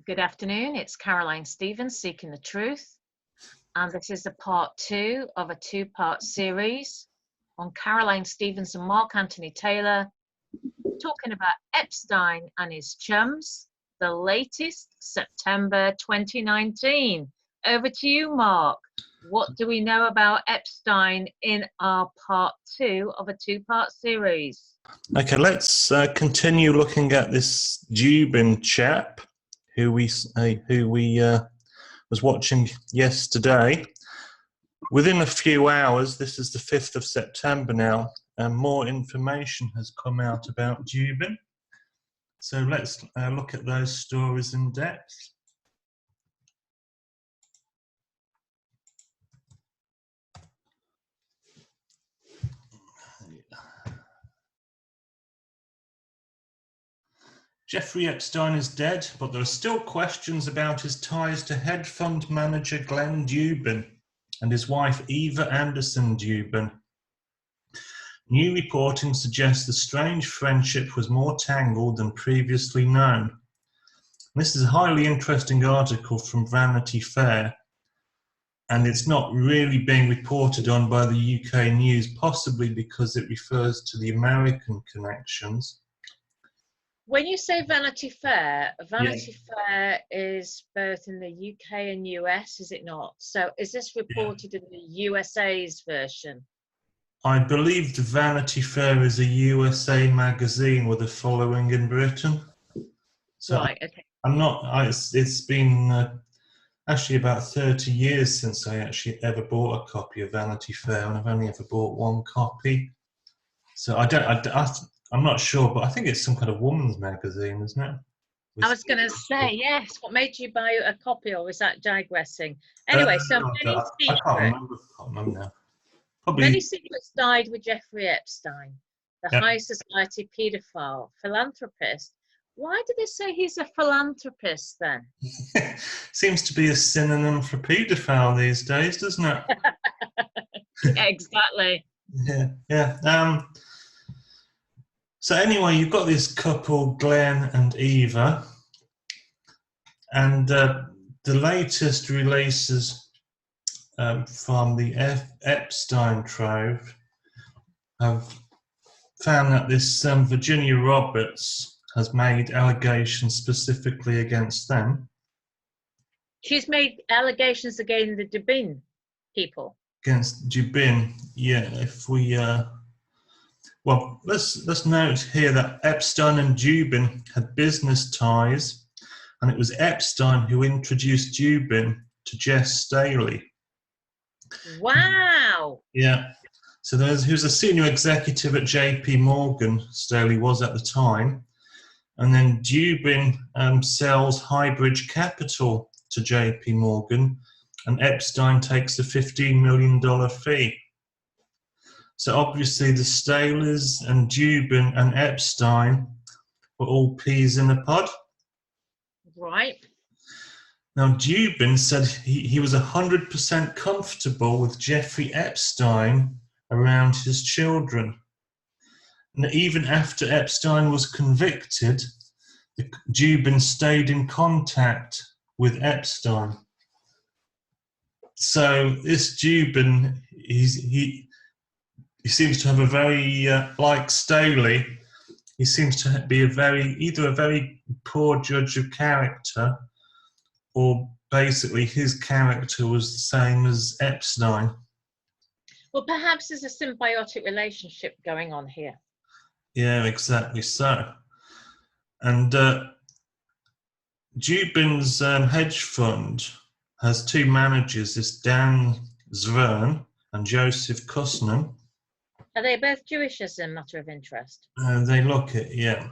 Good afternoon, it's Caroline Stevens, Seeking the Truth, and this is a part 2 of a 2-part series on Caroline Stevens and Mark Anthony Taylor, talking about Epstein and his chums, the latest, September 2019. Over to you, Mark. What do we know about Epstein in our part 2 of a 2-part series? Okay, let's continue looking at this Dubin chap who we was watching yesterday. Within a few hours, this is the 5th of September now, and more information has come out about Dubin. So let's look at those stories in depth. Jeffrey Epstein is dead, but there are still questions about his ties to hedge fund manager Glen Dubin and his wife Eva Anderson Dubin. New reporting suggests the strange friendship was more tangled than previously known. This is a highly interesting article from Vanity Fair, and it's not really being reported on by the UK news, possibly because it refers to the American connections. When you say Vanity Fair Fair is both in the UK and US, is it not? So is this reported in the USA's version? I believe the Vanity Fair is a USA magazine with a following in Britain. So right, okay. It's been actually about 30 years since I actually ever bought a copy of Vanity Fair, and I've only ever bought one copy. So I'm not sure, but I think it's some kind of woman's magazine, isn't it? I was going to say, yes. What made you buy a copy, or was that digressing? Anyway, I can't remember now. Probably. Many secrets died with Jeffrey Epstein, the high society paedophile, philanthropist. Why do they say he's a philanthropist then? Seems to be a synonym for paedophile these days, doesn't it? Yeah, exactly. Yeah. So anyway, you've got this couple, Glen and Eva, and the latest releases from the Epstein trove have found that this Virginia Roberts has made allegations specifically against them. She's made allegations against the Dubin people. Against Dubin, yeah. If we well, let's note here that Epstein and Dubin had business ties, and it was Epstein who introduced Dubin to Jess Staley. Wow. Yeah. So he was a senior executive at JP Morgan, Staley was at the time, and then Dubin sells Highbridge Capital to JP Morgan, and Epstein takes a $15 million fee. So obviously the Staleys and Dubin and Epstein were all peas in a pod. Right. Now Dubin said he was 100% comfortable with Jeffrey Epstein around his children. And even after Epstein was convicted, Dubin stayed in contact with Epstein. So this Dubin, he seems to have a very, like Staley, he seems to be either a very poor judge of character, or basically his character was the same as Epstein. Well, perhaps there's a symbiotic relationship going on here. Yeah, exactly so. And Dubin's hedge fund has two managers, this Dan Zvern and Joseph Kusnan. Are they both Jewish as a matter of interest? They look it, yeah.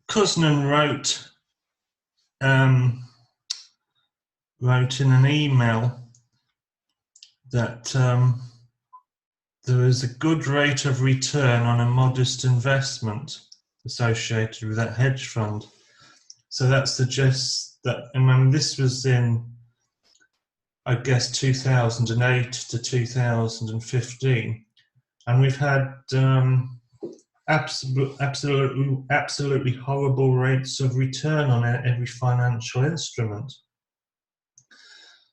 Kusnan wrote in an email that there is a good rate of return on a modest investment associated with that hedge fund. So that suggests that, and this was in, I guess, 2008 to 2015. And we've had absolutely horrible rates of return on every financial instrument.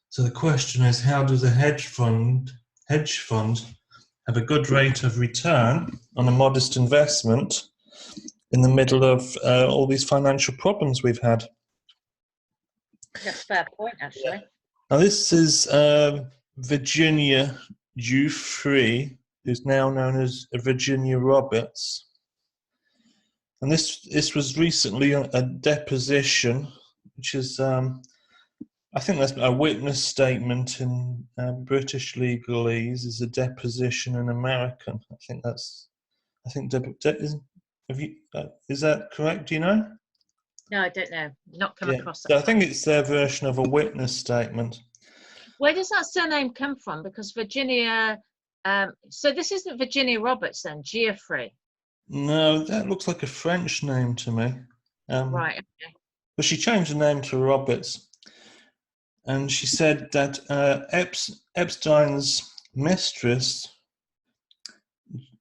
So the question is, how does a hedge fund have a good rate of return on a modest investment in the middle of all these financial problems we've had? That's a fair point, actually. Now this is Virginia Giuffre, who's now known as Virginia Roberts. And this was recently a deposition, which is, I think that's a witness statement in British legalese is a deposition in American. Is that correct? Do you know? No, I don't know. Not come Yeah. across So I that. think it's their version of a witness statement. Where does that surname come from? Because Virginia, so this isn't Virginia Roberts then, Giuffre. No, that looks like a French name to me. Right, okay. But she changed the name to Roberts. And she said that Epstein's mistress,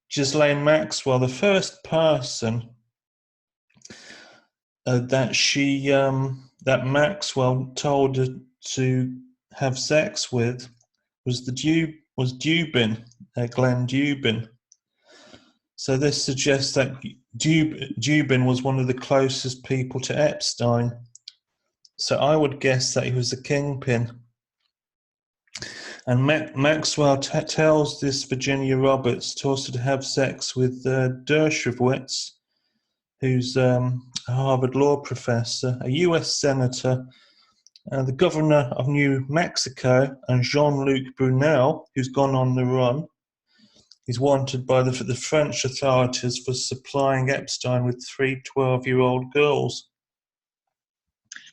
Ghislaine Maxwell, the first person that Maxwell told her to have sex with was Dubin, Glen Dubin. So this suggests that Dubin was one of the closest people to Epstein. So I would guess that he was the kingpin. And Maxwell tells this Virginia Roberts to also have sex with Dershowitz, who's a Harvard law professor, a US senator, the governor of New Mexico, and Jean-Luc Brunel, who's gone on the run. He's wanted by the French authorities for supplying Epstein with 3 12-year-old girls.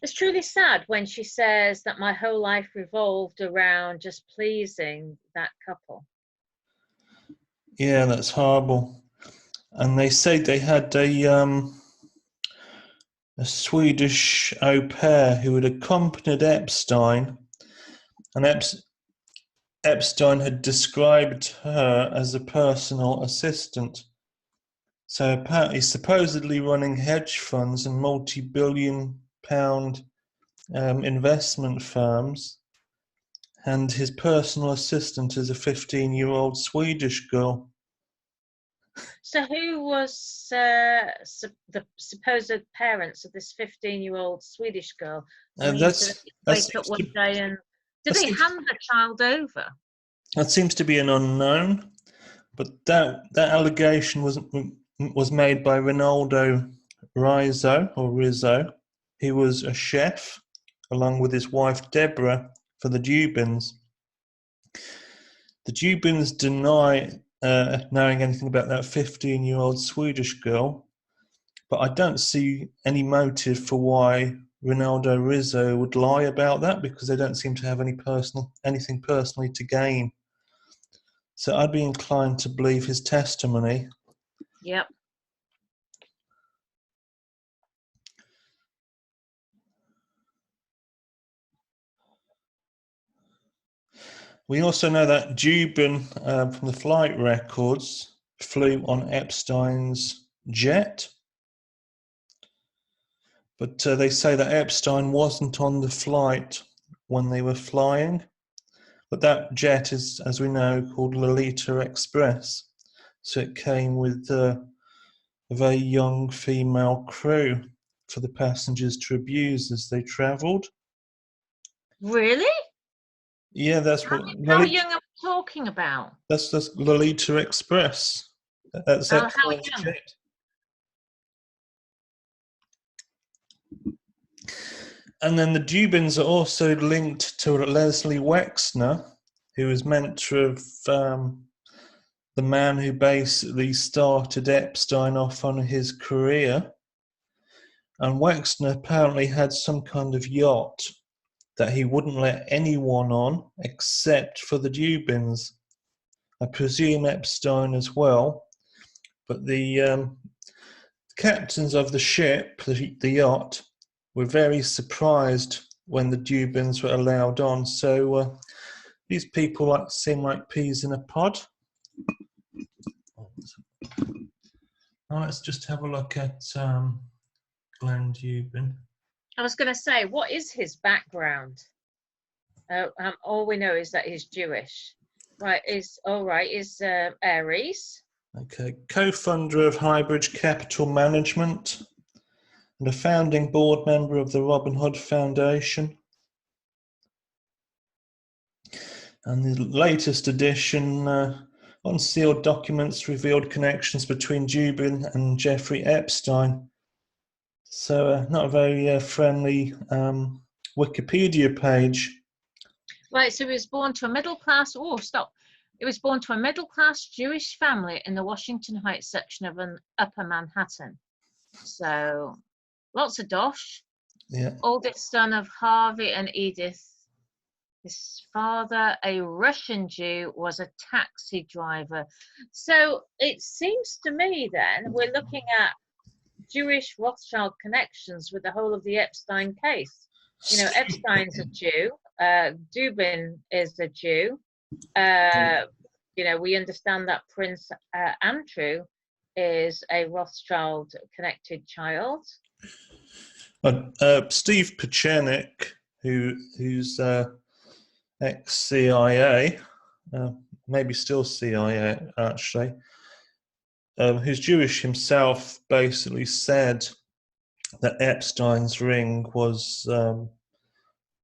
It's truly sad when she says that my whole life revolved around just pleasing that couple. Yeah, that's horrible. And they say they had a Swedish au pair who had accompanied Epstein, and Epstein had described her as a personal assistant. So apparently, supposedly running hedge funds and multi-billion-pound investment firms, and his personal assistant is a 15-year-old Swedish girl. So who was the supposed parents of this 15-year-old Swedish girl? I mean, wake up one day and did they hand the child over? That seems to be an unknown, but that allegation was made by Ronaldo Rizzo. He was a chef along with his wife Deborah for the Dubins. The Dubins deny knowing anything about that 15-year-old Swedish girl, but I don't see any motive for why Ronaldo Rizzo would lie about that, because they don't seem to have anything personally to gain. So I'd be inclined to believe his testimony. Yep. We also know that Dubin, from the flight records, flew on Epstein's jet. But they say that Epstein wasn't on the flight when they were flying. But that jet is, as we know, called Lolita Express. So it came with a very young female crew for the passengers to abuse as they travelled. Really? Yeah, that's what. How young are we talking about? That's Lolita Express. That's Epstein's jet. And then the Dubins are also linked to Leslie Wexner, who is meant to have the man who basically started Epstein off on his career. And Wexner apparently had some kind of yacht that he wouldn't let anyone on except for the Dubins. I presume Epstein as well. But the captains of the ship, the yacht, were very surprised when the Dubins were allowed on. So these people seem like peas in a pod. Now let's just have a look at Glen Dubin. I was going to say, what is his background? All we know is that he's Jewish. Right, is Aries. Okay, co-founder of Highbridge Capital Management and a founding board member of the Robin Hood Foundation. And the latest edition, unsealed documents revealed connections between Dubin and Jeffrey Epstein. So not a very friendly Wikipedia page. Right, so he was born to a middle-class, He was born to a middle-class Jewish family in the Washington Heights section of Upper Manhattan. So, lots of dosh. Yeah. Oldest son of Harvey and Edith. His father, a Russian Jew, was a taxi driver. So, it seems to me then we're looking at Jewish Rothschild connections with the whole of the Epstein case. You know, Epstein's a Jew. Dubin is a Jew. You know, we understand that Prince Andrew is a Rothschild-connected child. Steve Pachenik, who's ex-CIA, maybe still CIA actually, who's Jewish himself, basically said that Epstein's ring was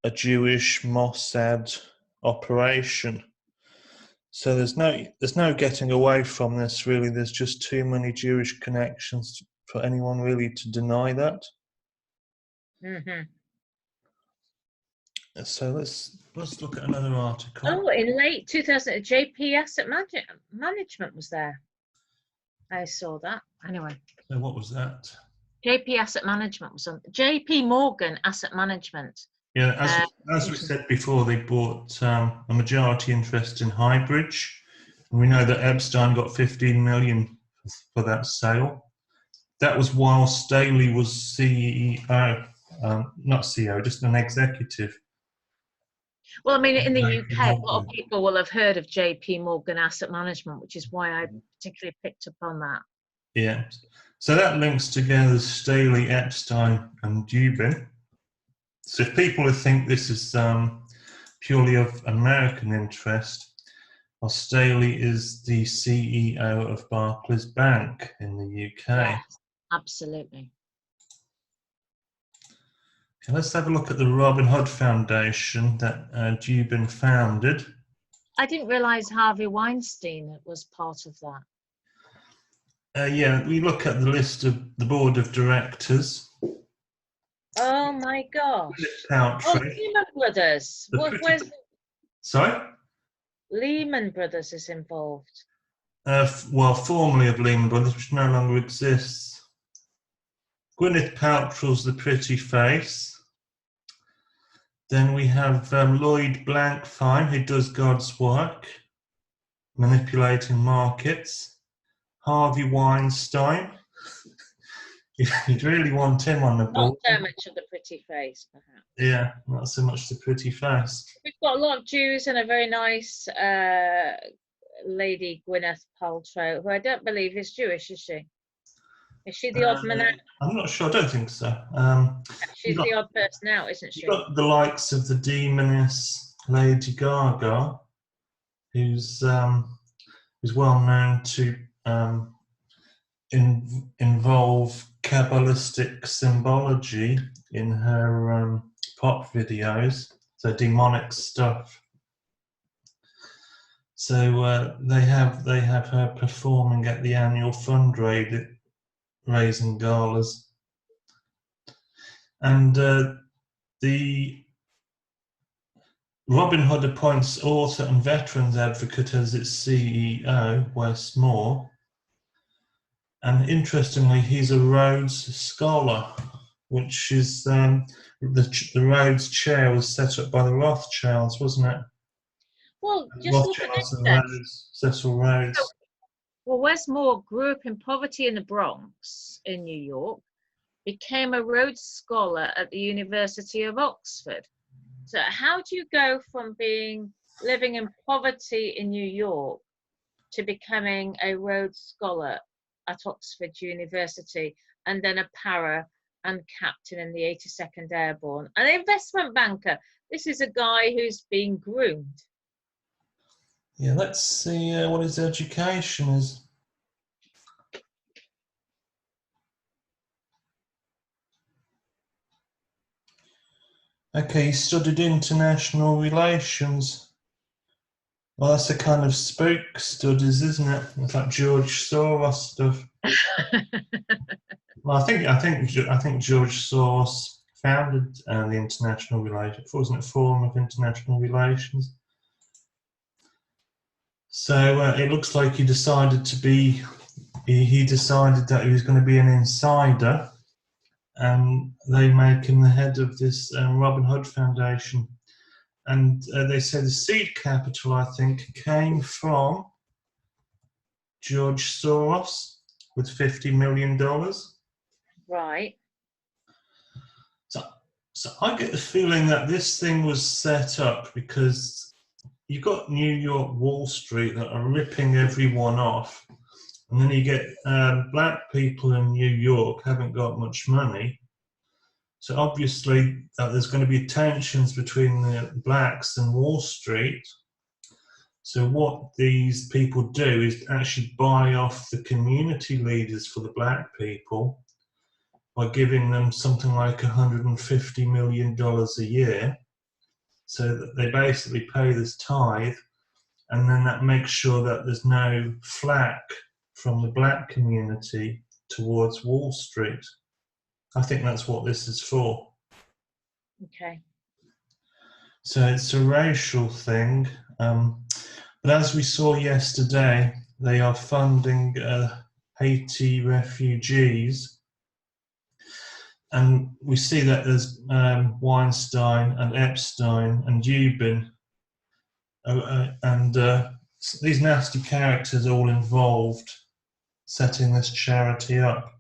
a Jewish Mossad operation. So there's no getting away from this, really. There's just too many Jewish connections for anyone really to deny that. Mm-hmm. So let's look at another article. Oh, in late 2000, JP Asset Management was there. I saw that. Anyway. So what was that? JP Asset Management was on. JP Morgan Asset Management. Yeah, as we said before, they bought a majority interest in Highbridge. And we know that Epstein got 15 million for that sale. That was while Staley was CEO, not CEO, just an executive. Well, I mean, in the UK, a lot of people will have heard of JP Morgan Asset Management, which is why I particularly picked up on that. Yeah. So that links together Staley, Epstein, and Dubin. So if people think this is purely of American interest, well, Staley is the CEO of Barclays Bank in the UK. Yes, absolutely. Okay, let's have a look at the Robin Hood Foundation that Dubin founded. I didn't realise Harvey Weinstein was part of that. Yeah, we look at the list of the board of directors. Oh my gosh. Oh, Lehman Brothers. Sorry? Lehman Brothers is involved. Well, formerly of Lehman Brothers, which no longer exists. Gwyneth Paltrow's The Pretty Face. Then we have Lloyd Blankfein, who does God's work, manipulating markets. Harvey Weinstein. You'd really want him on the board. Not so much of The Pretty Face, perhaps. Yeah, not so much The Pretty Face. We've got a lot of Jews and a very nice lady, Gwyneth Paltrow, who I don't believe is Jewish, is she? Is she the odd man out? I'm not sure. I don't think so. She's the odd person out, isn't she? You've got the likes of the demoness Lady Gaga, who's well known to involve Kabbalistic symbology in her pop videos, so demonic stuff. So they have her performing at the annual fundraising galas, and the Robin Hood appoints author and veterans advocate as its CEO, Wes Moore. And interestingly, he's a Rhodes Scholar, which is the Rhodes Chair was set up by the Rothschilds, wasn't it? Well, just look at this then. Cecil Rhodes. Well, Wes Moore grew up in poverty in the Bronx in New York, became a Rhodes Scholar at the University of Oxford. So how do you go from living in poverty in New York to becoming a Rhodes Scholar? at Oxford University, and then a para and captain in the 82nd Airborne. An investment banker. This is a guy who's been groomed. Yeah, let's see what his education is. Okay, he studied international relations. Well, that's a kind of spook studies, isn't it? It's like George Soros stuff. Well, I think George Soros founded the international relations, wasn't it? Forum of International Relations. So it looks like he decided to be. He decided that he was going to be an insider, and they make him the head of this Robin Hood Foundation. And they say the seed capital, I think, came from George Soros with $50 million. Right. So I get the feeling that this thing was set up because you've got New York Wall Street that are ripping everyone off. And then you get black people in New York haven't got much money. So obviously there's going to be tensions between the blacks and Wall Street. So what these people do is actually buy off the community leaders for the black people by giving them something like $150 million a year. So that they basically pay this tithe, and then that makes sure that there's no flack from the black community towards Wall Street. I think that's what this is for. Okay. So it's a racial thing. But as we saw yesterday, they are funding Haiti refugees. And we see that there's Weinstein and Epstein and Dubin and these nasty characters all involved setting this charity up.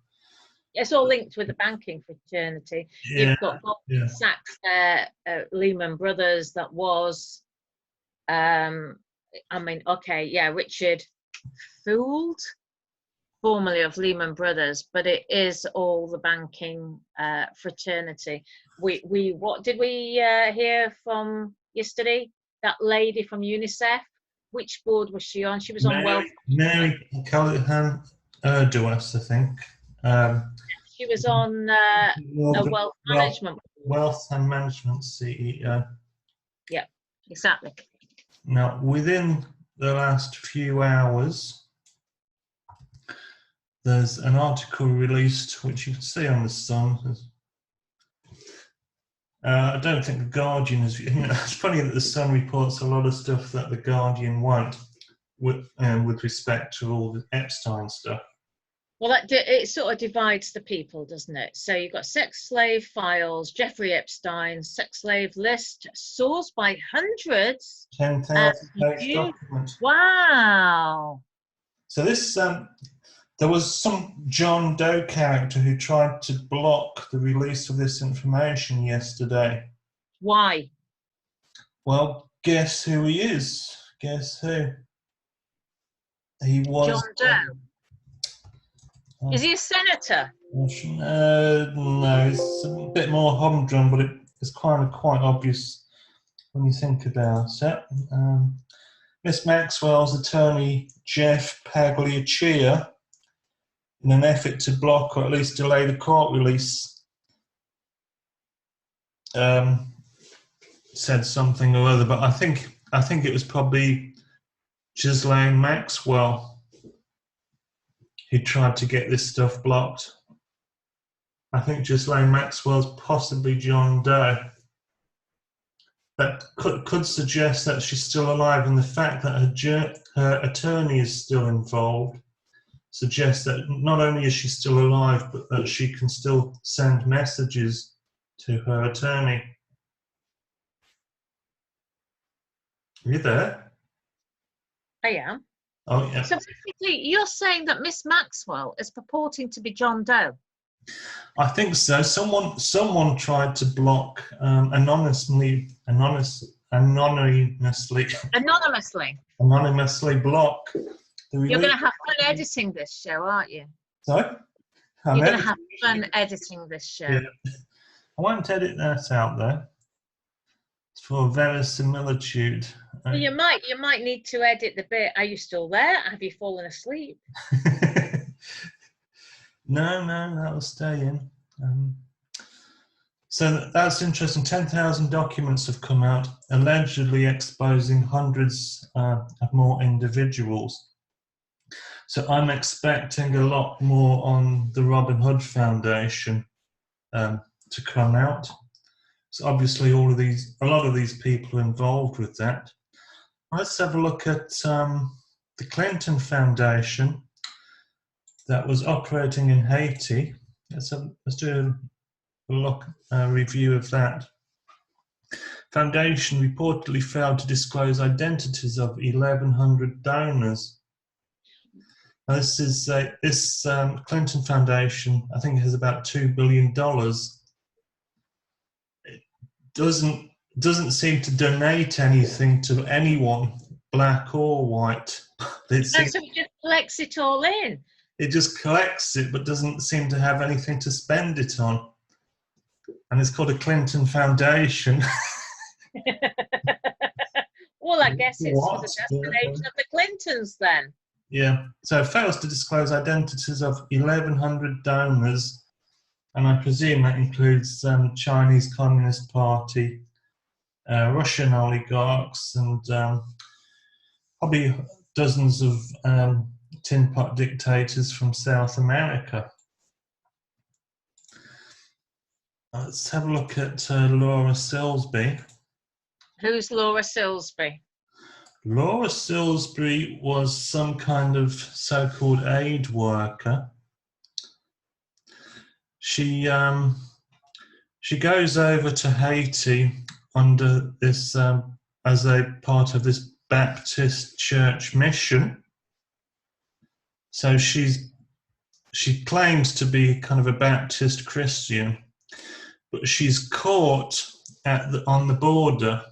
It's all linked with the banking fraternity. Yeah, You've got Goldman Sachs there, Lehman Brothers, that was, Richard Fould, formerly of Lehman Brothers, but it is all the banking fraternity. What did we hear from yesterday? That lady from UNICEF, which board was she on? She was on Wealth. Mary Callahan Erdoes, I think. She was on a wealth management. Wealth and Management CEO. Yeah, exactly. Now, within the last few hours, there's an article released, which you can see on the Sun. I don't think the Guardian is. It's funny that the Sun reports a lot of stuff that the Guardian won't, with respect to all the Epstein stuff. Well, it sort of divides the people, doesn't it? So you've got sex slave files, Jeffrey Epstein, sex slave list sourced by hundreds. 10,000 page document. Wow. So this, there was some John Doe character who tried to block the release of this information yesterday. Why? Well, guess who he is? Guess who? He was John Doe. Is he a senator? No, it's a bit more humdrum, but it's quite obvious when you think about it. Miss Maxwell's attorney, Jeff Pagliaccia, in an effort to block or at least delay the court release, said something or other. But I think it was probably Ghislaine Maxwell who tried to get this stuff blocked. I think Ghislaine Maxwell's possibly John Doe. That could suggest that she's still alive, and the fact that her attorney is still involved suggests that not only is she still alive, but that she can still send messages to her attorney. Are you there? I am. Oh, yeah. So basically, you're saying that Miss Maxwell is purporting to be John Doe? I think so. Someone tried to block anonymously block the release. You're going to have fun editing this show, aren't you? Sorry? You're going to have fun editing this show. Yeah. I won't edit that out there. It's for verisimilitude. Well, you might need to edit the bit. Are you still there? Have you fallen asleep? No, that will stay in. So that's interesting. 10,000 documents have come out, allegedly exposing hundreds of more individuals. So I'm expecting a lot more on the Robin Hood Foundation to come out. So obviously, a lot of these people are involved with that. Let's have a look at the Clinton Foundation that was operating in Haiti. Let's do a review of that. Foundation reportedly failed to disclose identities of 1,100 donors. Now this Clinton Foundation, I think, has about $2 billion. It doesn't seem to donate anything to anyone, black or white. So it just collects it all in. It just collects it, but doesn't seem to have anything to spend it on. And it's called a Clinton Foundation. Well, I guess it's for the destination of the Clintons then. Yeah, so it fails to disclose identities of 1,100 donors, and I presume that includes Chinese Communist Party, Russian oligarchs, and probably dozens of tin pot dictators from South America. Let's have a look at Laura Silsby. Who's Laura Silsby? Laura Silsby was some kind of so-called aid worker. She goes over to Haiti under this as a part of this Baptist church mission. So she claims to be kind of a Baptist Christian, but she's caught on the border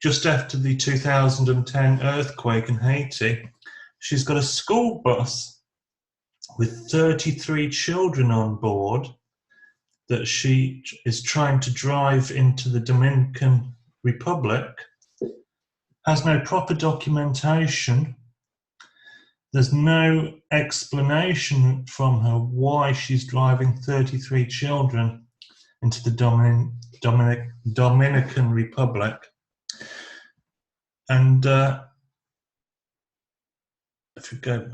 just after the 2010 earthquake in Haiti. She's got a school bus with 33 children on board that she is trying to drive into the Dominican Republic. Has no proper documentation. There's no explanation from her why she's driving 33 children into the Dominican Republic. And if you go,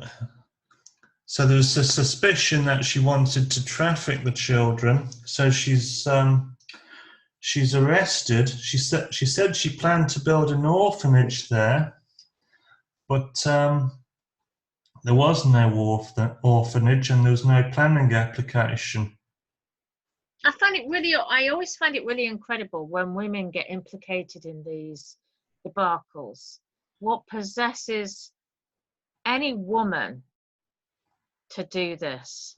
so there's a suspicion that she wanted to traffic the children. So she's arrested. She said she planned to build an orphanage there, but there was no orphanage, and there was no planning application. I always find it really incredible when women get implicated in these debacles. What possesses any woman to do this?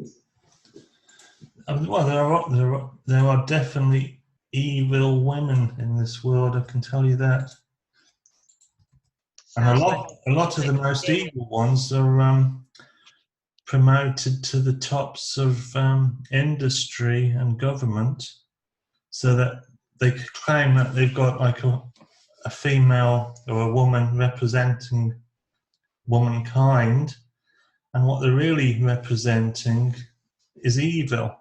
Well, there are definitely evil women in this world, I can tell you that. And a lot of the most evil ones are promoted to the tops of industry and government, so that they claim that they've got like a female or a woman representing womankind, and what they're really representing is evil.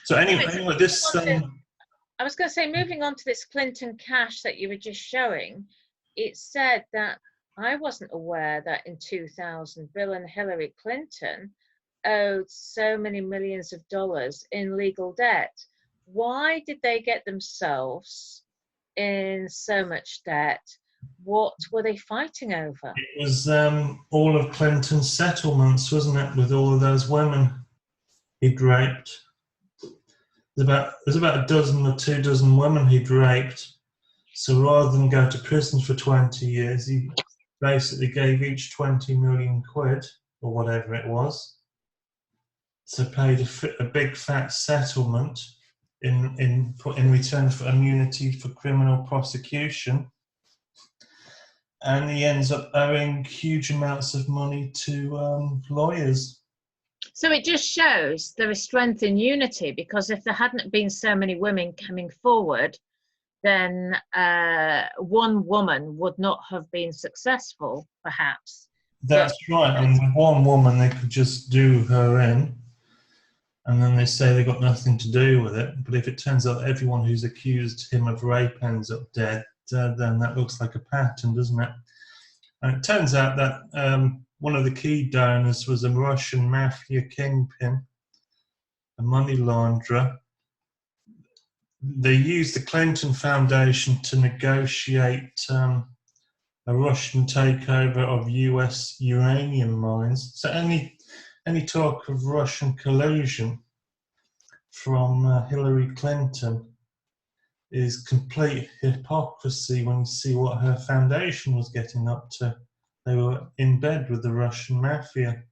So anyway, this... I was going to say, moving on to this Clinton cash that you were just showing, it said that I wasn't aware that in 2000, Bill and Hillary Clinton owed so many millions of dollars in legal debt. Why did they get themselves in so much debt? What were they fighting over? It was all of Clinton's settlements, wasn't it, with all of those women he'd raped. There's about a dozen or 2 dozen women he'd raped. So rather than go to prison for 20 years, he basically gave each 20 million quid, or whatever it was. So paid a big fat settlement in return for immunity for criminal prosecution. and he ends up owing huge amounts of money to lawyers. So it just shows there is strength in unity, because if there hadn't been so many women coming forward, then one woman would not have been successful, perhaps. That's right. And with one woman, they could just do her in, and then they say they got nothing to do with it. But if it turns out everyone who's accused him of rape ends up dead, then that looks like a pattern, doesn't it? And it turns out that one of the key donors was a Russian mafia kingpin, a money launderer. They used the Clinton Foundation to negotiate a Russian takeover of US uranium mines. So any talk of Russian collusion from Hillary Clinton is complete hypocrisy when you see what her foundation was getting up to. They were in bed with the Russian mafia.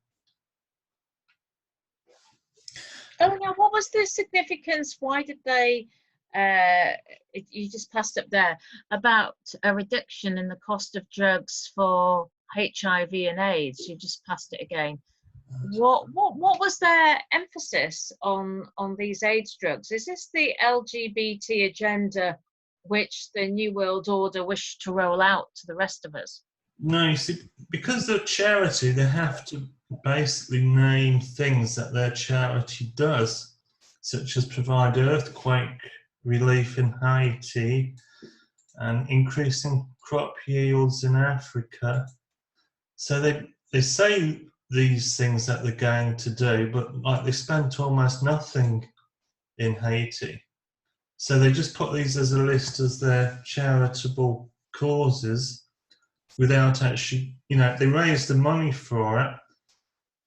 Oh, now, what was the significance? Why did they, you just passed up there, about a reduction in the cost of drugs for HIV and AIDS? You just passed it again. What was their emphasis on these AIDS drugs? Is this the LGBT agenda which the New World Order wished to roll out to the rest of us? No, you see, because they're charity, they have to basically name things that their charity does, such as provide earthquake relief in Haiti and increasing crop yields in Africa. So they say these things that they're going to do, but like they spent almost nothing in Haiti. So they just put these as a list as their charitable causes without actually, they raise the money for it,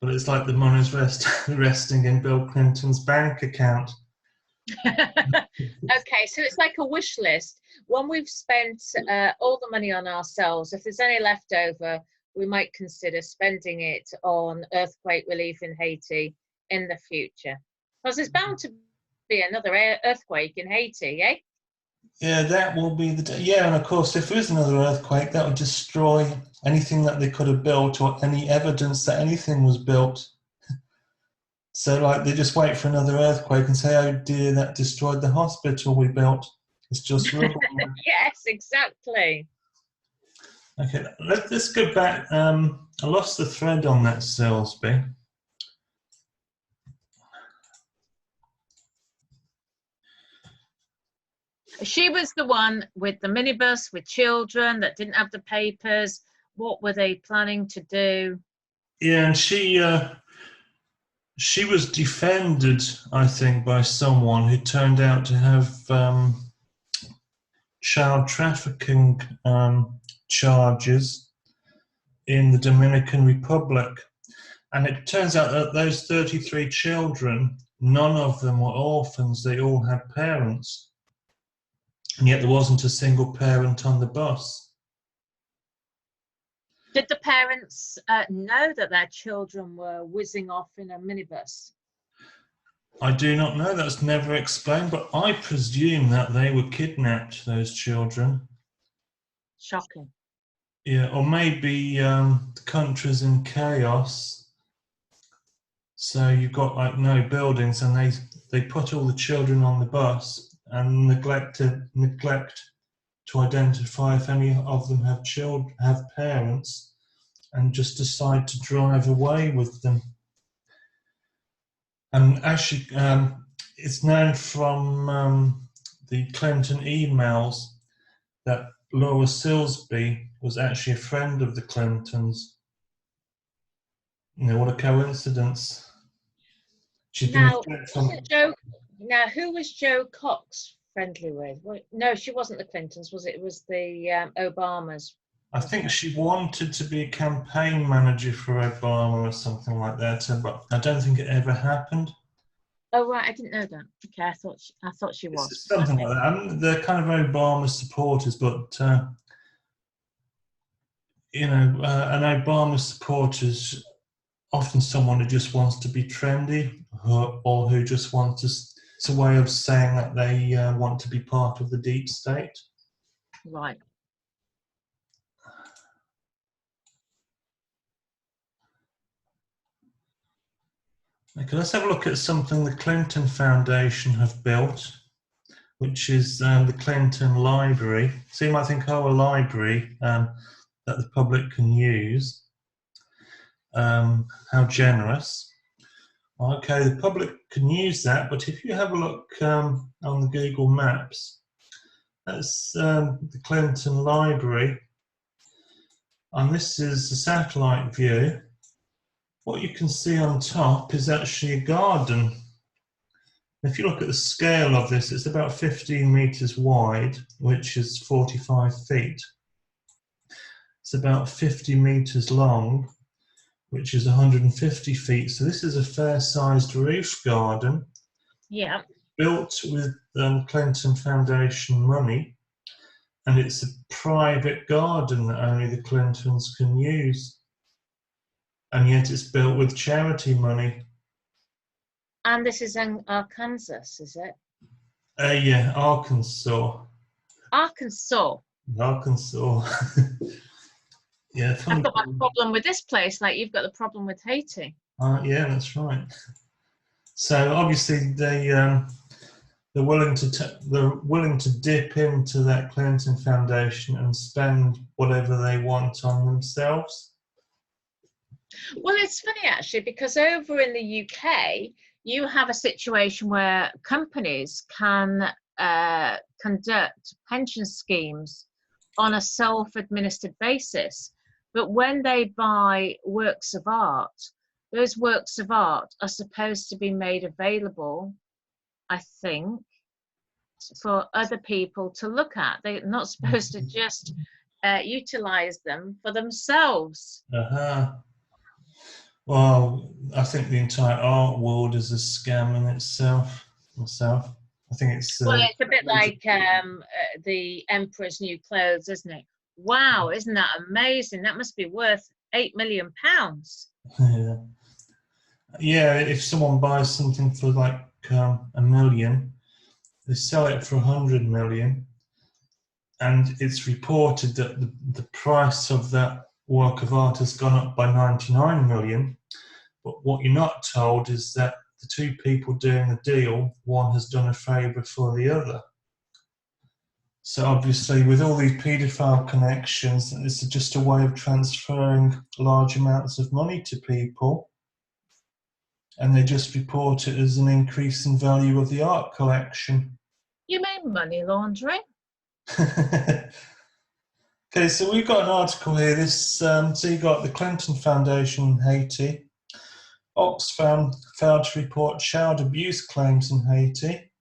but it's like the money's resting in Bill Clinton's bank account. Okay, so it's like a wish list. When we've spent all the money on ourselves, if there's any left over, we might consider spending it on earthquake relief in Haiti in the future. Because there's bound to be another earthquake in Haiti, eh? Yeah, that will be and of course, if there is another earthquake, that would destroy anything that they could have built or any evidence that anything was built. So, like, they just wait for another earthquake and say, "Oh dear, that destroyed the hospital we built. It's just rubble." Yes, exactly. Okay, let's go back. I lost the thread on that, Salisbury. She was the one with the minibus with children that didn't have the papers. What were they planning to do? Yeah, and she was defended, I think, by someone who turned out to have child trafficking charges in the Dominican Republic. And it turns out that those 33 children, none of them were orphans. They all had parents. And yet there wasn't a single parent on the bus. Did the parents know that their children were whizzing off in a minibus? I do not know. That's never explained, but I presume that they were kidnapped, those children. Shocking. Yeah, or maybe the country's in chaos. So you've got like no buildings, and they put all the children on the bus and neglect to identify if any of them have parents, and just decide to drive away with them. And actually, it's known from the Clinton emails that Laura Silsby was actually a friend of the Clintons. What a coincidence. Now, who was Joe Cox friendly with? No, she wasn't the Clintons, was it? It was the Obamas. I think she wanted to be a campaign manager for Obama or something like that, but I don't think it ever happened. Oh right, I didn't know that. Okay, I thought she was. It's something like that. I mean, they're kind of Obama supporters, but an Obama supporter is often someone who just wants to be trendy, or who just wants to. It's a way of saying that they want to be part of the deep state. Right. Okay, let's have a look at something the Clinton Foundation have built, which is the Clinton Library. So you might think, oh, a library that the public can use. How generous. Okay, the public can use that, but if you have a look on the Google Maps, that's the Clinton Library, and this is the satellite view. What you can see on top is actually a garden. If you look at the scale of this, it's about 15 meters wide, which is 45 feet. It's about 50 meters long, which is 150 feet. So this is a fair-sized roof garden. Yeah. Built with Clinton Foundation money, and it's a private garden that only the Clintons can use. And yet it's built with charity money. And this is in Arkansas, is it? Yeah, Arkansas. Arkansas. Arkansas. Yeah, I've got a problem with this place, like you've got the problem with Haiti. Yeah, that's right. So obviously they're willing to dip into that Clinton Foundation and spend whatever they want on themselves. Well, it's funny actually, because over in the UK, you have a situation where companies can conduct pension schemes on a self-administered basis. But when they buy works of art, those works of art are supposed to be made available, I think, for other people to look at. They're not supposed to just utilize them for themselves. Well, I think the entire art world is a scam in itself. I think it's. Well, it's a bit like the Emperor's New Clothes, isn't it? Wow, isn't that amazing? That must be worth £8 million. Yeah. Yeah, if someone buys something for like $1 million, they sell it for 100 million, and it's reported that the price of that work of art has gone up by 99 million. But what you're not told is that the two people doing the deal, one has done a favour for the other. So obviously, with all these paedophile connections, it's just a way of transferring large amounts of money to people, and they just report it as an increase in value of the art collection. You mean money laundering? Okay, so we've got an article here. So you got the Clinton Foundation in Haiti. Oxfam failed to report child abuse claims in Haiti.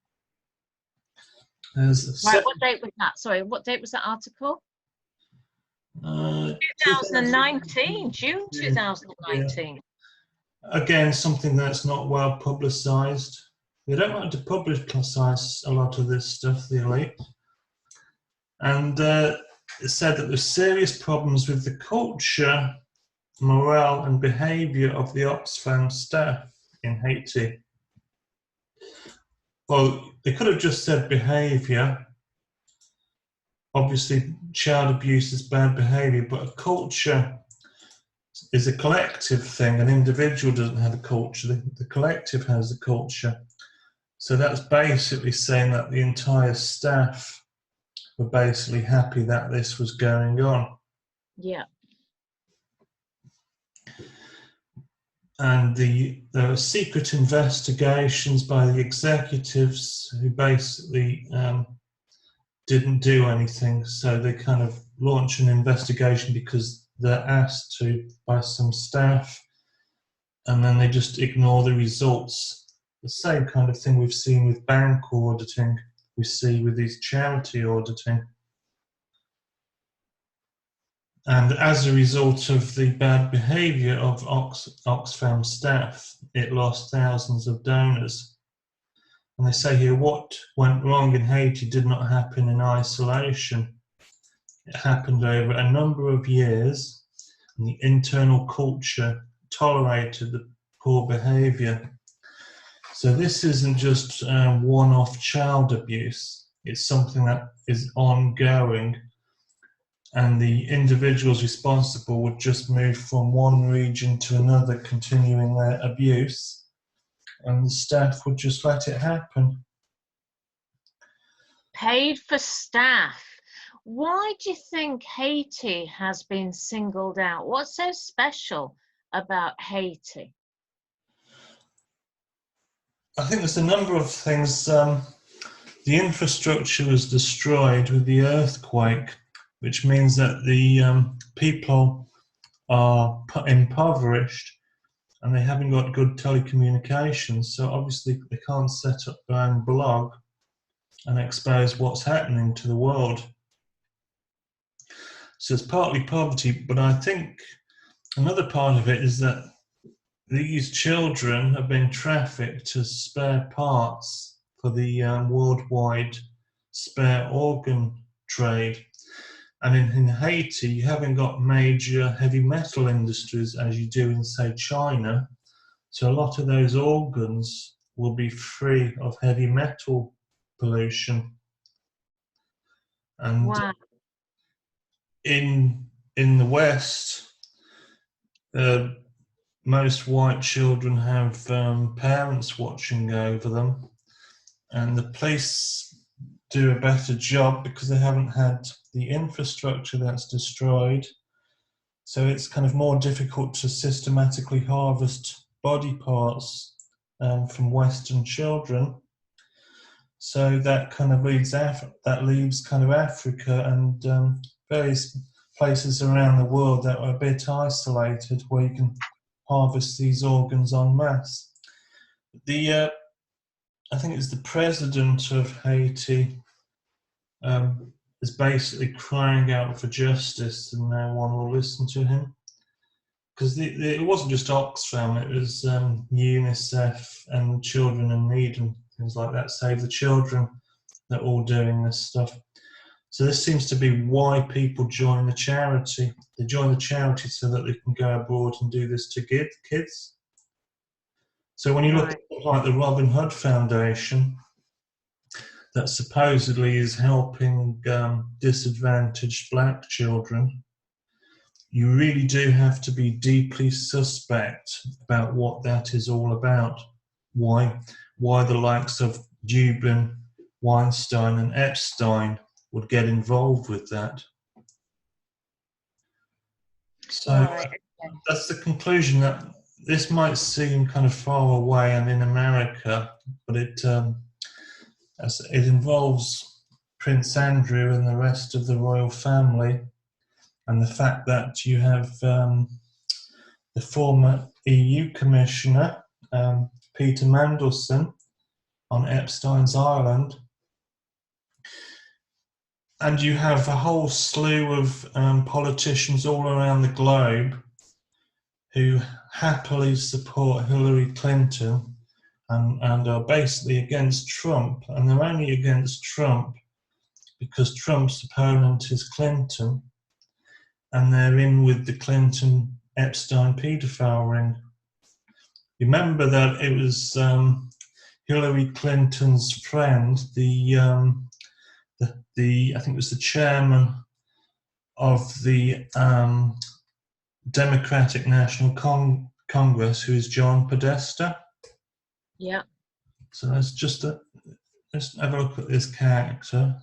Right, what date was that? Sorry, what date was that article? 2019, June 2019. Yeah. Again, something that's not well publicised. They don't like to publicise a lot of this stuff, the elite. And it said that there's serious problems with the culture, morale and behaviour of the Oxfam staff in Haiti. Well, they could have just said behaviour. Obviously, child abuse is bad behaviour, but a culture is a collective thing. An individual doesn't have a culture. The collective has a culture. So that's basically saying that the entire staff were basically happy that this was going on. Yeah. And there are secret investigations by the executives who basically didn't do anything. So they kind of launch an investigation because they're asked to by some staff, and then they just ignore the results. The same kind of thing we've seen with bank auditing, we see with these charity auditing. And as a result of the bad behaviour of Oxfam staff, it lost thousands of donors. And they say here, what went wrong in Haiti did not happen in isolation. It happened over a number of years, and the internal culture tolerated the poor behaviour. So this isn't just one-off child abuse. It's something that is ongoing. And the individuals responsible would just move from one region to another, continuing their abuse. and the staff would just let it happen. Paid for staff. Why do you think Haiti has been singled out? What's so special about Haiti? I think there's a number of things. The infrastructure was destroyed with the earthquake, which means that the people are impoverished and they haven't got good telecommunications. So obviously they can't set up their own blog and expose what's happening to the world. So it's partly poverty, but I think another part of it is that these children have been trafficked as spare parts for the worldwide spare organ trade. And in Haiti, you haven't got major heavy metal industries as you do in, say, China. So a lot of those organs will be free of heavy metal pollution. And Wow. in the West, most white children have parents watching over them, and the police do a better job because they haven't had the infrastructure that's destroyed. So it's kind of more difficult to systematically harvest body parts from Western children. So that kind of leaves kind of Africa and various places around the world that are a bit isolated, where you can harvest these organs en masse. I think it's the president of Haiti is basically crying out for justice, and no one will listen to him. Because it wasn't just Oxfam, it was UNICEF and Children in Need and things like that, Save the Children, that are all doing this stuff. So this seems to be why people join the charity. They join the charity so that they can go abroad and do this to kids. So when you look at like the Robin Hood Foundation, that supposedly is helping disadvantaged black children, you really do have to be deeply suspect about what that is all about. Why the likes of Dubin, Weinstein and Epstein would get involved with that. So that's the conclusion, that this might seem kind of far away and in America, but it involves Prince Andrew and the rest of the royal family, and the fact that you have the former EU Commissioner, Peter Mandelson, on Epstein's Island. And you have a whole slew of politicians all around the globe who happily support Hillary Clinton and are basically against Trump. And they're only against Trump because Trump's opponent is Clinton, and they're in with the Clinton-Epstein paedophile ring. Remember that it was Hillary Clinton's friend, I think it was the chairman of the Democratic National Congress, who is John Podesta. Yeah. So let's have a look at this character.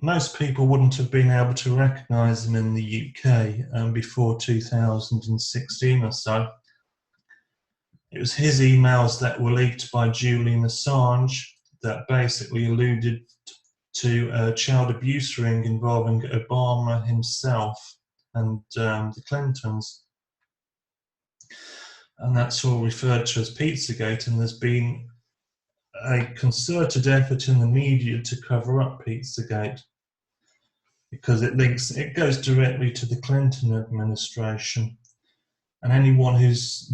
Most people wouldn't have been able to recognise him in the UK before 2016 or so. It was his emails that were leaked by Julian Assange that basically alluded to a child abuse ring involving Obama himself and the Clintons. And that's all referred to as Pizzagate, and there's been a concerted effort in the media to cover up Pizzagate because it goes directly to the Clinton administration. And anyone who's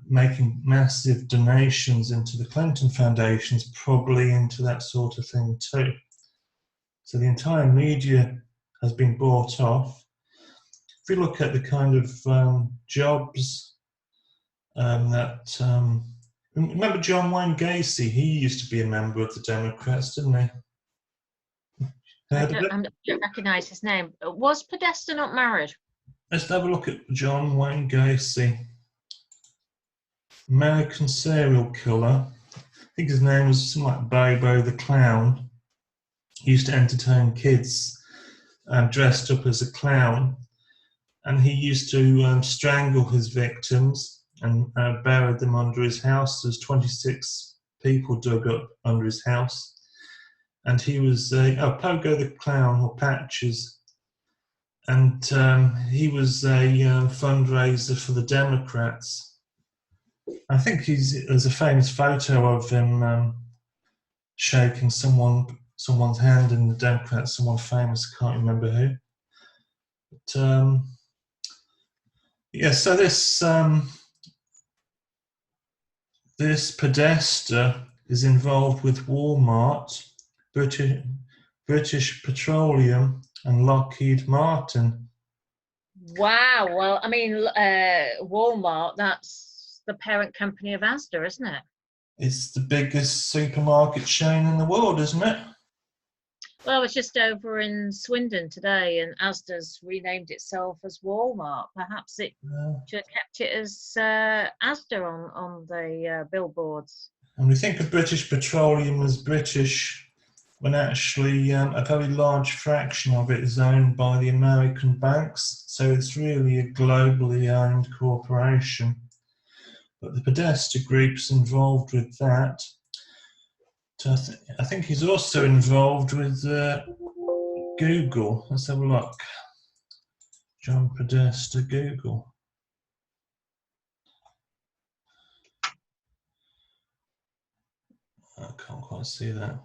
making massive donations into the Clinton Foundation is probably into that sort of thing too. So the entire media has been bought off. If we look at the kind of jobs remember John Wayne Gacy? He used to be a member of the Democrats, didn't he? I don't recognise his name. Was Podesta not married? Let's have a look at John Wayne Gacy. American serial killer. I think his name was something like Bobo the Clown. He used to entertain kids dressed up as a clown, and he used to strangle his victims and buried them under his house. There's 26 people dug up under his house, and he was Pogo the Clown, or Patches, and he was a fundraiser for the Democrats. I think there's a famous photo of him shaking someone's hand in the Democrats, someone famous, I can't remember who. But yeah, so this Podesta is involved with Walmart, British Petroleum, and Lockheed Martin. Wow. Well, I mean, Walmart, that's the parent company of Asda, isn't it? It's the biggest supermarket chain in the world, isn't it? Well, I was just over in Swindon today, and Asda's renamed itself as Walmart. Perhaps it should have kept it as Asda on the billboards. And we think of British Petroleum as British, when actually a very large fraction of it is owned by the American banks. So it's really a globally owned corporation. But the Podesta group's involved with that. So I think he's also involved with Google. Let's have a look. John Podesta, Google. I can't quite see that.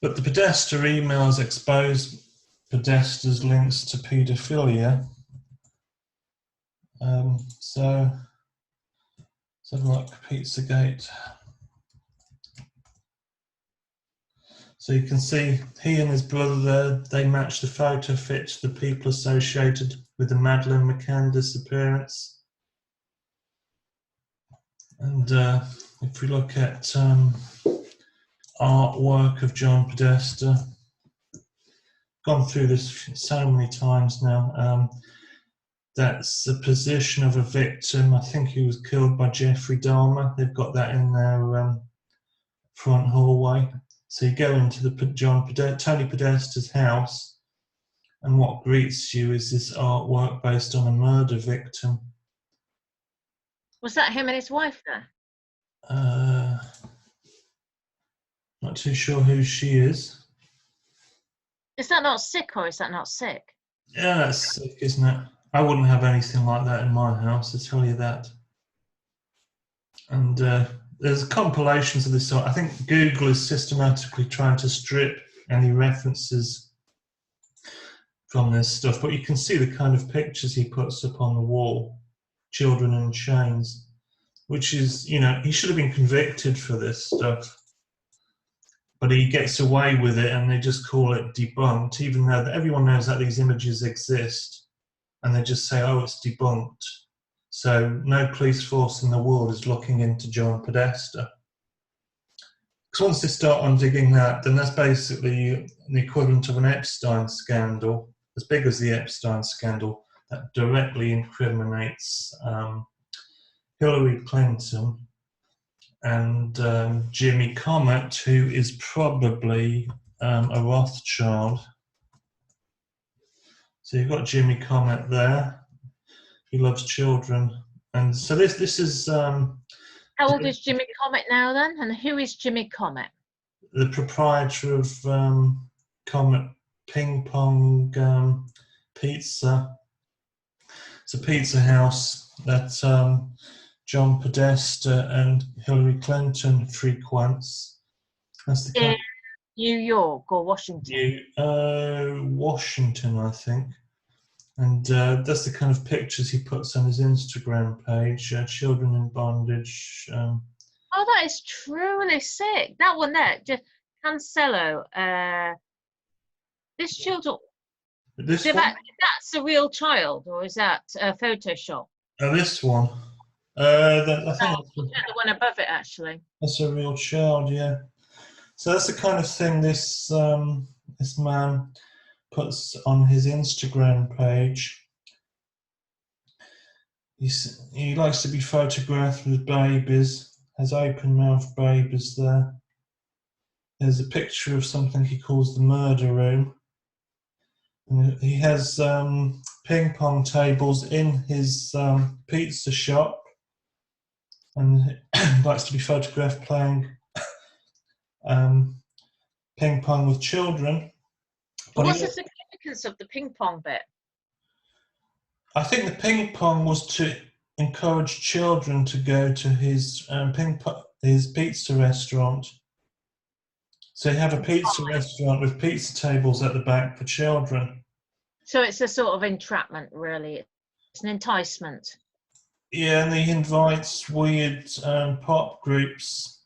But the Podesta emails expose Podesta's links to paedophilia. So let's have a look. Pizzagate. So you can see he and his brother there, they match the photo fit to the people associated with the Madeleine McCann disappearance. And if we look at artwork of John Podesta, gone through this so many times now. That's the position of a victim. I think he was killed by Jeffrey Dahmer. They've got that in their front hallway. So you go into the Tony Podesta's house, and what greets you is this artwork based on a murder victim. Was that him and his wife there? Not too sure who she is. Is that not sick, or is that not sick? Yeah, that's sick, isn't it? I wouldn't have anything like that in my house, I tell you that. And there's compilations of this sort. I think Google is systematically trying to strip any references from this stuff, but you can see the kind of pictures he puts up on the wall. Children in chains, which is, he should have been convicted for this stuff. But he gets away with it, and they just call it debunked, even though everyone knows that these images exist, and they just say, oh, it's debunked. So no police force in the world is looking into John Podesta. Because once they start undigging that, then that's basically the equivalent of an Epstein scandal, as big as the Epstein scandal, that directly incriminates Hillary Clinton and Jimmy Comet, who is probably a Rothschild. So you've got Jimmy Comet there. He loves children, and so this is. How old is Jimmy Comet now then? And who is Jimmy Comet? The proprietor of Comet Ping Pong Pizza. It's a pizza house that John Podesta and Hillary Clinton frequents. That's the in New York or Washington? Washington, I think. And that's the kind of pictures he puts on his Instagram page, children in bondage. Oh, that is truly sick. That one there, just Cancelo. This children. This So one? that's a real child, or is that Photoshop? This one. I think The one above it, actually. that's a real child, yeah. So that's the kind of thing this man puts on his Instagram page. He likes to be photographed with babies, has open-mouthed babies there. There's a picture of something he calls the murder room. And he has ping pong tables in his pizza shop, and likes to be photographed playing ping pong with children. But what's the significance of the ping pong bit? I think the ping pong was to encourage children to go to his pizza restaurant. So you have a pizza restaurant with pizza tables at the back for children. So it's a sort of entrapment, really. It's an enticement. Yeah, and he invites weird pop groups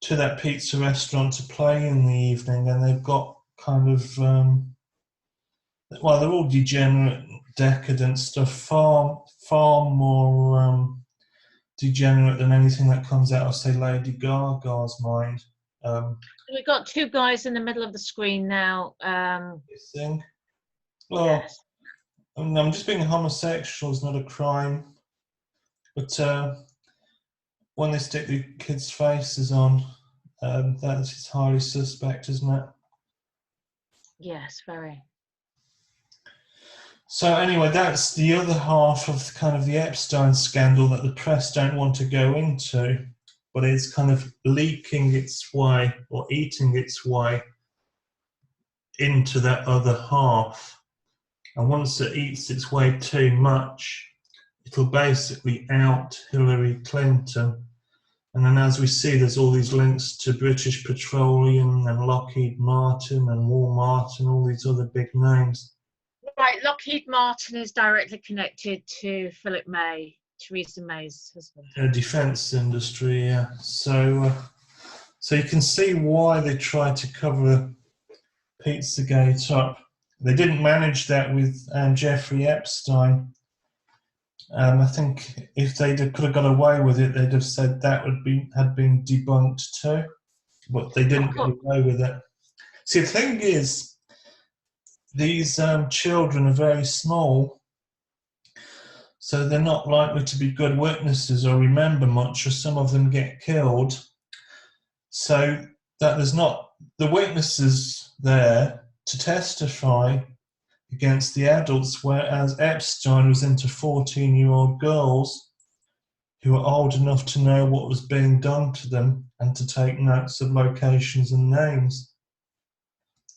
to that pizza restaurant to play in the evening, and they've got kind of well, they're all degenerate, decadent stuff, far more degenerate than anything that comes out of, say, Lady Gaga's mind. We've got two guys in the middle of the screen now. Thing. Well, Yes. I'm just being homosexual is not a crime, but when they stick the kids' faces on, that's highly suspect, isn't it? Yes, very. So anyway, that's the other half of kind of the Epstein scandal that the press don't want to go into, but it's kind of leaking its way or eating its way into that other half. And once it eats its way too much, it'll basically out Hillary Clinton. And then as we see, there's all these links to British Petroleum and Lockheed Martin and Walmart and all these other big names. Right, Lockheed Martin is directly connected to Philip May, Theresa May's husband. The defence industry, yeah. So you can see why they tried to cover Pizzagate up. They didn't manage that with Jeffrey Epstein. I think if they could have got away with it, they'd have said that had been debunked too. But they didn't get away with it. See, the thing is, these children are very small, so they're not likely to be good witnesses or remember much, or some of them get killed. So that there's not the witnesses there to testify against the adults, whereas Epstein was into 14-year-old girls who were old enough to know what was being done to them and to take notes of locations and names.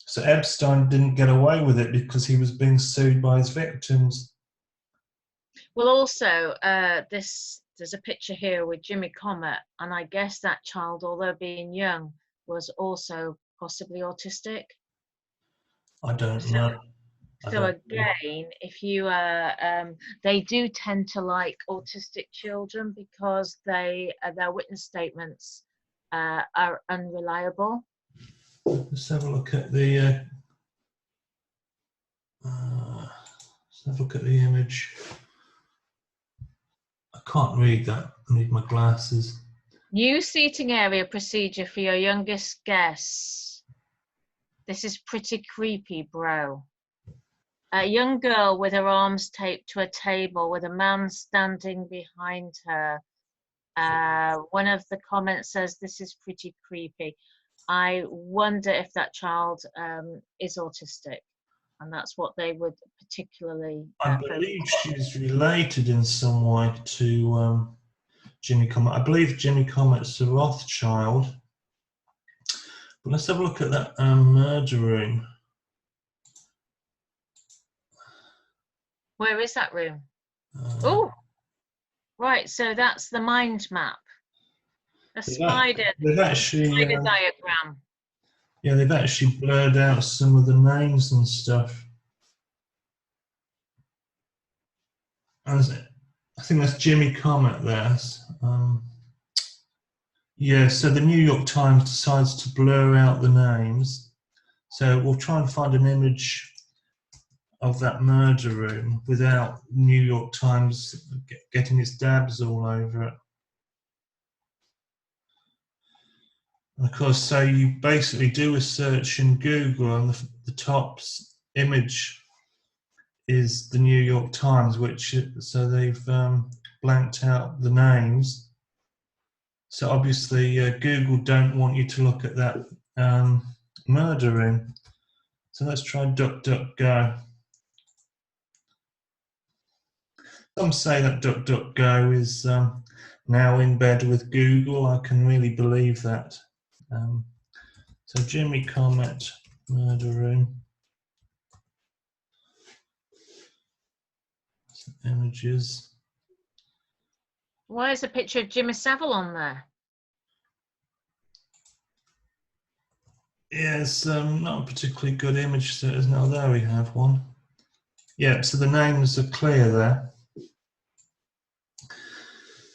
So Epstein didn't get away with it because he was being sued by his victims. Well, also, there's a picture here with Jimmy Comet, and I guess that child, although being young, was also possibly autistic. I don't know. So again, if you they do tend to like autistic children because their witness statements are unreliable. Let's have a look at the image. I can't read that. I need my glasses. New seating area procedure for your youngest guests. This is pretty creepy, bro. A young girl with her arms taped to a table with a man standing behind her. One of the comments says, "This is pretty creepy." I wonder if that child is autistic, and that's what they would particularly. I believe she's related in some way to Jimmy Comet. I believe Jimmy Comet's a Rothschild. But let's have a look at that murder room. Where is that room? Oh, right. So that's the mind map. A spider. They've actually spider diagram. Yeah, they've actually blurred out some of the names and stuff. I think that's Jimmy Comet there. Yeah, so the New York Times decides to blur out the names. So we'll try and find an image of that murder room without New York Times getting its dabs all over it. And of course, so you basically do a search in Google, and the top image is the New York Times, so they've blanked out the names. So obviously Google don't want you to look at that murder room. So let's try DuckDuckGo. Some say that DuckDuckGo is now in bed with Google. I can really believe that. So Jimmy Comet, murder room. Some images. Why is a picture of Jimmy Savile on there? Yeah, it's not a particularly good image, so there's no, there we have one. Yeah, so the names are clear there.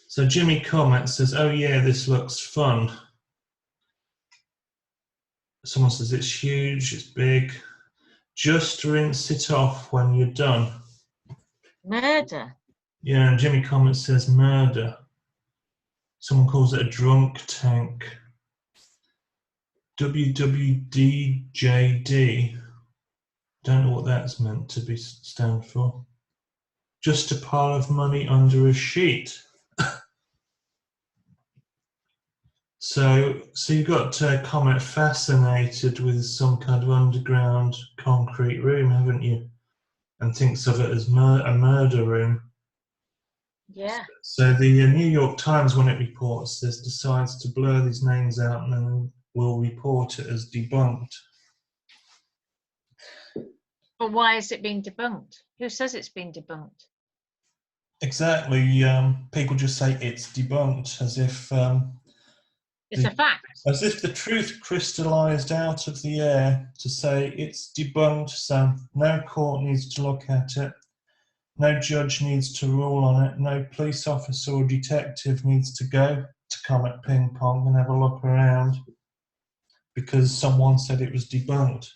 So Jimmy Comet says, oh yeah, this looks fun. Someone says it's huge, it's big. Just rinse it off when you're done. Murder. Yeah, and Jimmy Comet says murder. Someone calls it a drunk tank. WWDJD. Don't know what that's meant to be stand for. Just a pile of money under a sheet. So you've got Comet fascinated with some kind of underground concrete room, haven't you? And thinks of it as a murder room. Yeah. So the New York Times, when it reports this, decides to blur these names out and then will report it as debunked. But why is it being debunked? Who says it's been debunked? Exactly. People just say it's debunked as if It's a fact. as if the truth crystallized out of the air to say it's debunked, so no court needs to look at it, no judge needs to rule on it, no police officer or detective needs to go to Comet Ping Pong and have a look around because someone said it was debunked.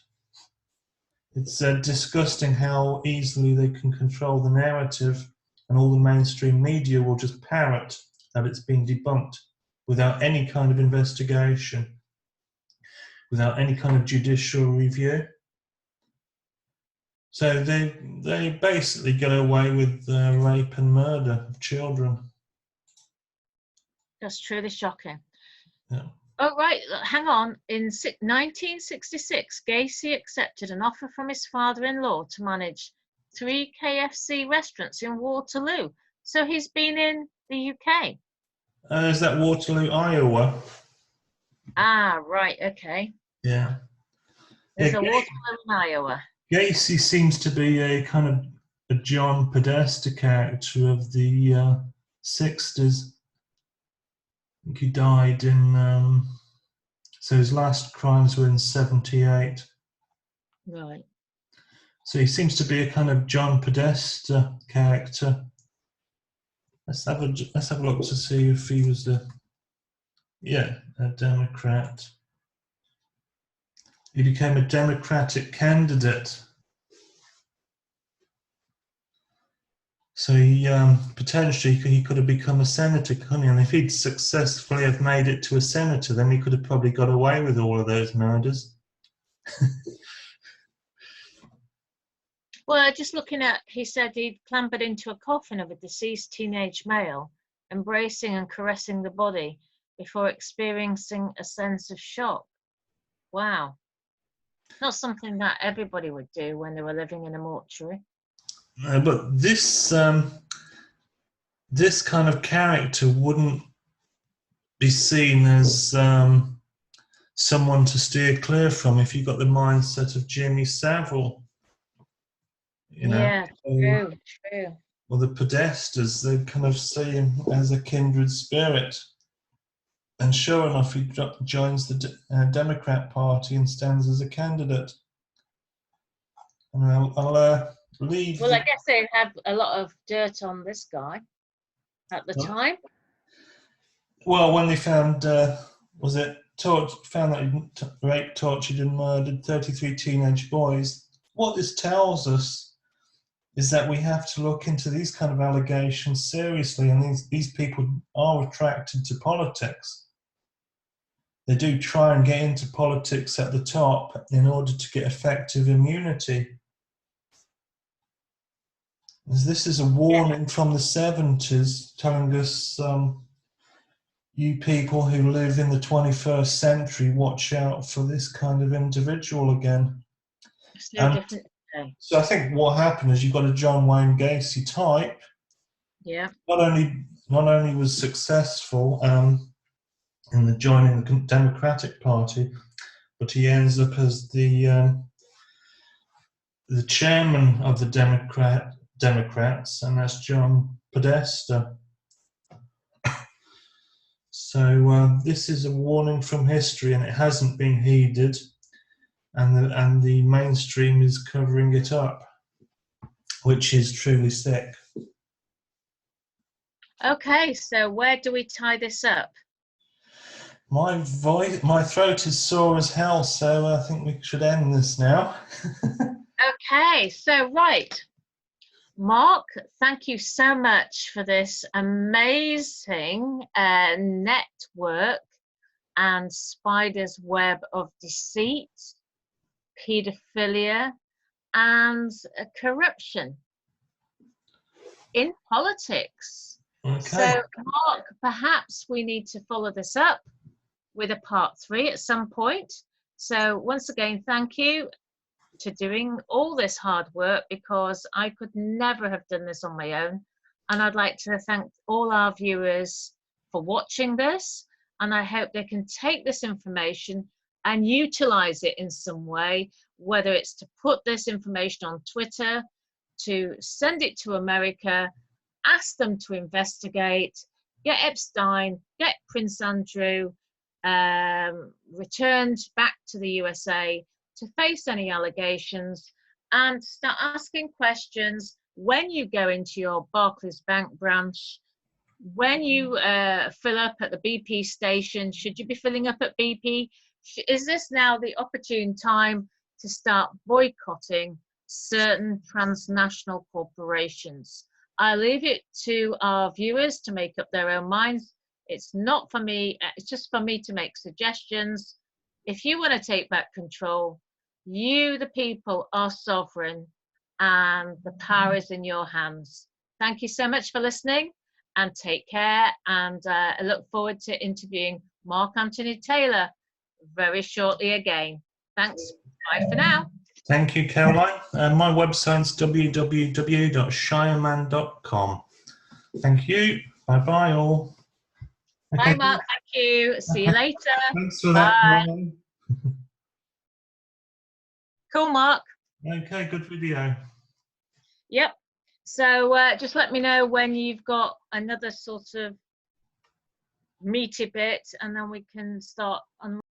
It's disgusting how easily they can control the narrative, and all the mainstream media will just parrot that it's been debunked without any kind of investigation, without any kind of judicial review. So they basically get away with rape and murder of children. That's truly shocking. Yeah. Oh, right, hang on. In 1966, Gacy accepted an offer from his father-in-law to manage 3 KFC restaurants in Waterloo. So he's been in the UK. Is that Waterloo, Iowa? Ah, right, okay. Yeah. There's Yeah, a Waterloo in Iowa. Gacy seems to be a kind of a John Podesta character of the 60s. I think he died in, so his last crimes were in 78. Right. So he seems to be a kind of John Podesta character. Let's have a look to see if he was a Democrat. He became a Democratic candidate. So he potentially he could have become a senator, couldn't he? And if he'd successfully have made it to a senator, then he could have probably got away with all of those murders. Well, just looking at, he said he'd clambered into a coffin of a deceased teenage male, embracing and caressing the body before experiencing a sense of shock. Wow. Not something that everybody would do when they were living in a mortuary. But this kind of character wouldn't be seen as someone to steer clear from if you got the mindset of Jimmy Savile. You know, Yeah, true. or the Podestas, they kind of see him as a kindred spirit. And sure enough, he joins the Democrat Party and stands as a candidate. And I'll leave. Well, I guess they had a lot of dirt on this guy at the time. Well, when they found, found that he raped, tortured, and murdered 33 teenage boys, what this tells us is that we have to look into these kind of allegations seriously, and these people are attracted to politics. They do try and get into politics at the top in order to get effective immunity. This is a warning from the 70s telling us, you people who live in the 21st century, watch out for this kind of individual again. It's no different today. So I think what happened is you've got a John Wayne Gacy type. Yeah. Not only was successful in the joining the Democratic Party, but he ends up as the chairman of the Democrats, and that's John Podesta. So this is a warning from history, and it hasn't been heeded, and the mainstream is covering it up, which is truly sick. Okay, so where do we tie this up? My throat is sore as hell, so I think we should end this now. Okay, so right. Mark, thank you so much for this amazing network and spider's web of deceit, paedophilia, and corruption in politics. Okay. So, Mark, perhaps we need to follow this up with a part 3 at some point. So, once again, thank you to doing all this hard work, because I could never have done this on my own. And I'd like to thank all our viewers for watching this, and I hope they can take this information and utilize it in some way, whether it's to put this information on Twitter, to send it to America, ask them to investigate, get Epstein, get Prince Andrew returned back to the USA to face any allegations, and start asking questions when you go into your Barclays Bank branch, when you fill up at the BP station. Should you be filling up at BP? Is this now the opportune time to start boycotting certain transnational corporations? I leave it to our viewers to make up their own minds. It's not for me, it's just for me to make suggestions. If you want to take back control, you, the people, are sovereign, and the power is in your hands. Thank you so much for listening, and take care. And I look forward to interviewing Mark Anthony Taylor very shortly again. Thanks. Bye for now. Thank you, Caroline. My website's www.shireman.com. Thank you. Bye-bye, all. Bye, Mark. Thank you. See you later. Thanks for Bye. that, Caroline. Cool, Mark. Okay, good video. Yep. So just let me know when you've got another sort of meaty bit, and then we can start on